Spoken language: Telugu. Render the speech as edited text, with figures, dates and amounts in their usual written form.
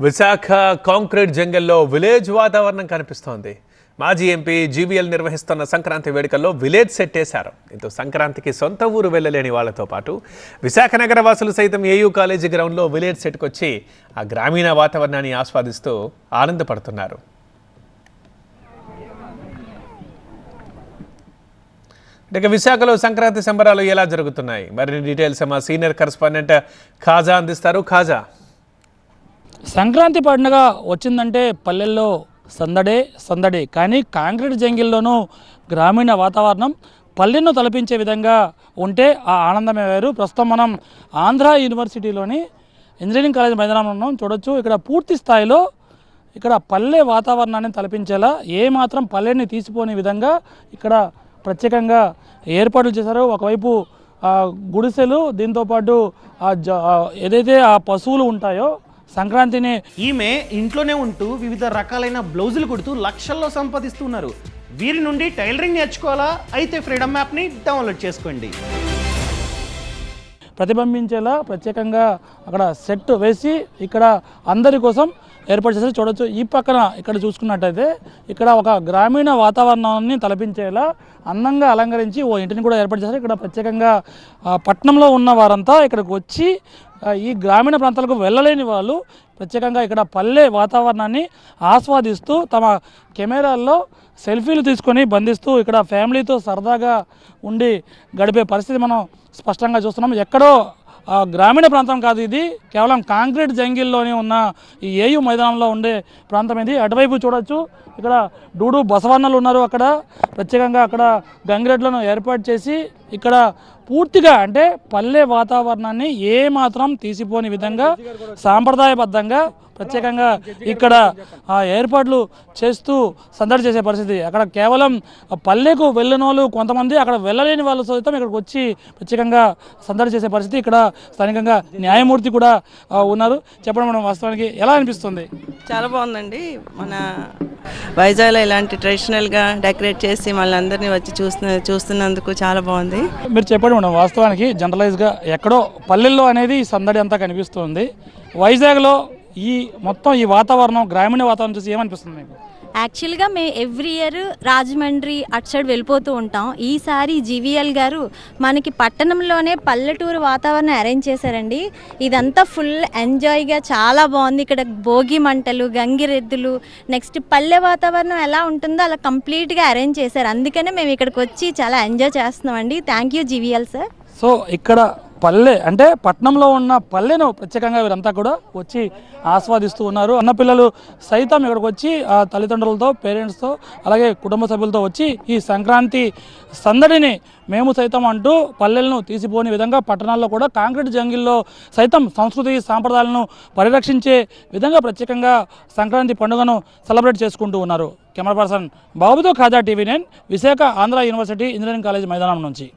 విశాఖ కాంక్రీట్ జంగల్లో విలేజ్ వాతావరణం కనిపిస్తోంది. మాజీ ఎంపీ జీవీఎల్ నిర్వహిస్తున్న సంక్రాంతి వేడుకల్లో విలేజ్ సెట్ వేశారు. దీంతో సంక్రాంతికి సొంత ఊరు వెళ్ళలేని వాళ్లతో పాటు విశాఖ నగర వాసులు సైతం ఏయూ కాలేజీ గ్రౌండ్లో విలేజ్ సెట్కి వచ్చి ఆ గ్రామీణ వాతావరణాన్ని ఆస్వాదిస్తూ ఆనందపడుతున్నారు. ఇక విశాఖలో సంక్రాంతి సంబరాలు ఎలా జరుగుతున్నాయి? మరిన్ని డీటెయిల్స్ మా సీనియర్ కరెస్పాండెంట్ ఖాజా అందిస్తారు. ఖాజా, సంక్రాంతి పండుగ వచ్చిందంటే పల్లెల్లో సందడే కానీ కాంక్రీట్ జంగిల్లోనూ గ్రామీణ వాతావరణం పల్లెను తలపించే విధంగా ఉంటే ఆ ఆనందమే వేరు. ప్రస్తుతం మనం ఆంధ్ర యూనివర్సిటీలోని ఇంజనీరింగ్ కాలేజ్ మైదానంలో చూడొచ్చు. ఇక్కడ పూర్తి స్థాయిలో ఇక్కడ పల్లె వాతావరణాన్ని తలపించేలా ఏమాత్రం పల్లెని తీసిపోని విధంగా ఇక్కడ ప్రత్యేకంగా ఏర్పాట్లు చేశారు. ఒకవైపు గుడిసెలు, దీంతోపాటు ఏదైతే ఆ పశువులు ఉంటాయో సంక్రాంతిని ఈమె ఇంట్లోనే ఉంటూ వివిధ రకాలైన బ్లౌజులు కుడుతూ లక్షల్లో సంపాదిస్తున్నారు. వీరి నుండి టైలరింగ్ నేర్చుకోవాలా? అయితే ఫ్రీడమ్ యాప్ని డౌన్లోడ్ చేసుకోండి. ప్రతిబింబించేలా ప్రత్యేకంగా అక్కడ సెట్ వేసి ఇక్కడ అందరి కోసం ఏర్పాటు చేసి చూడొచ్చు. ఈ పక్కన ఇక్కడ చూసుకున్నట్టయితే ఇక్కడ ఒక గ్రామీణ వాతావరణాన్ని తలపించేలా అందంగా అలంకరించి ఓ ఇంటిని కూడా ఏర్పాటు చేశారు. ఇక్కడ ప్రత్యేకంగా పట్టణంలో ఉన్న వారంతా ఇక్కడికి వచ్చి ఈ గ్రామీణ ప్రాంతాలకు వెళ్ళలేని వాళ్ళు ప్రత్యేకంగా ఇక్కడ పల్లె వాతావరణాన్ని ఆస్వాదిస్తూ తమ కెమెరాల్లో సెల్ఫీలు తీసుకొని బంధిస్తూ ఇక్కడ ఫ్యామిలీతో సరదాగా ఉండి గడిపే పరిస్థితి మనం స్పష్టంగా చూస్తున్నాం. ఎక్కడో గ్రామీణ ప్రాంతం కాదు, ఇది కేవలం కాంక్రీట్ జంగిల్లోనే ఉన్న ఈ ఏయూ మైదానంలో ఉండే ప్రాంతం ఇది. అటువైపు చూడొచ్చు, ఇక్కడ డూడు బసవన్నలు ఉన్నారు. అక్కడ ప్రత్యేకంగా అక్కడ గంగిరెడ్లను ఏర్పాటు చేసి ఇక్కడ పూర్తిగా అంటే పల్లె వాతావరణాన్ని ఏమాత్రం తీసిపోని విధంగా సాంప్రదాయబద్ధంగా ప్రత్యేకంగా ఇక్కడ ఏర్పాట్లు చేస్తూ సందడి చేసే పరిస్థితి. అక్కడ కేవలం పల్లెకు వెళ్ళిన వాళ్ళు కొంతమంది, అక్కడ వెళ్ళలేని వాళ్ళు సైతం ఇక్కడికి వచ్చి ప్రత్యేకంగా సందడి చేసే పరిస్థితి. ఇక్కడ స్థానికంగా న్యాయమూర్తి కూడా ఉన్నారు. చెప్పడం మనం వాస్తవానికి ఎలా అనిపిస్తుంది? చాలా బాగుందండి. మన వైజాగ్లో ఇలాంటి ట్రెడిషనల్గా డెకరేట్ చేసి మళ్ళీ అందరినీ వచ్చి చూస్తున్నందుకు చాలా బాగుంది. మీరు చెప్పండి మేడం, వాస్తవానికి జనరలైజ్గా ఎక్కడో పల్లెల్లో అనేది సందడి అంతా కనిపిస్తుంది. వైజాగ్లో ఈ మొత్తం ఈ వాతావరణం, గ్రామీణ వాతావరణం చూసి ఏమనిపిస్తుంది మీకు? యాక్చువల్గా మేము ఎవ్రీ ఇయర్ రాజమండ్రి అటు సైడ్ వెళ్ళిపోతూ ఉంటాం. ఈసారి జీవీఎల్ గారు మనకి పట్టణంలోనే పల్లెటూరు వాతావరణం అరేంజ్ చేశారండి. ఇదంతా ఫుల్ ఎంజాయ్గా చాలా బాగుంది. ఇక్కడ భోగి మంటలు, గంగిరెద్దులు, నెక్స్ట్ పల్లె వాతావరణం ఎలా ఉంటుందో అలా కంప్లీట్గా అరేంజ్ చేశారు. అందుకనే మేము ఇక్కడికి వచ్చి చాలా ఎంజాయ్ చేస్తున్నామండి. Thank you GVL sir. So ఇక్కడ పల్లె అంటే పట్టణంలో ఉన్న పల్లెను ప్రత్యేకంగా వీరంతా కూడా వచ్చి ఆస్వాదిస్తూ ఉన్నారు. అన్నపిల్లలు సైతం ఇక్కడికి వచ్చి తల్లిదండ్రులతో, పేరెంట్స్తో, అలాగే కుటుంబ సభ్యులతో వచ్చి ఈ సంక్రాంతి సందడిని మేము సైతం అంటూ పల్లెలను తీసిపోని విధంగా పట్టణాల్లో కూడా కాంక్రీట్ జంగిల్లో సైతం సంస్కృతి సాంప్రదాయాలను పరిరక్షించే విధంగా ప్రత్యేకంగా సంక్రాంతి పండుగను సెలబ్రేట్ చేసుకుంటూ ఉన్నారు. కెమెరా పర్సన్ బాబుతో Khaja, TV9, Visakha Andhra university engineering college మైదానం నుంచి.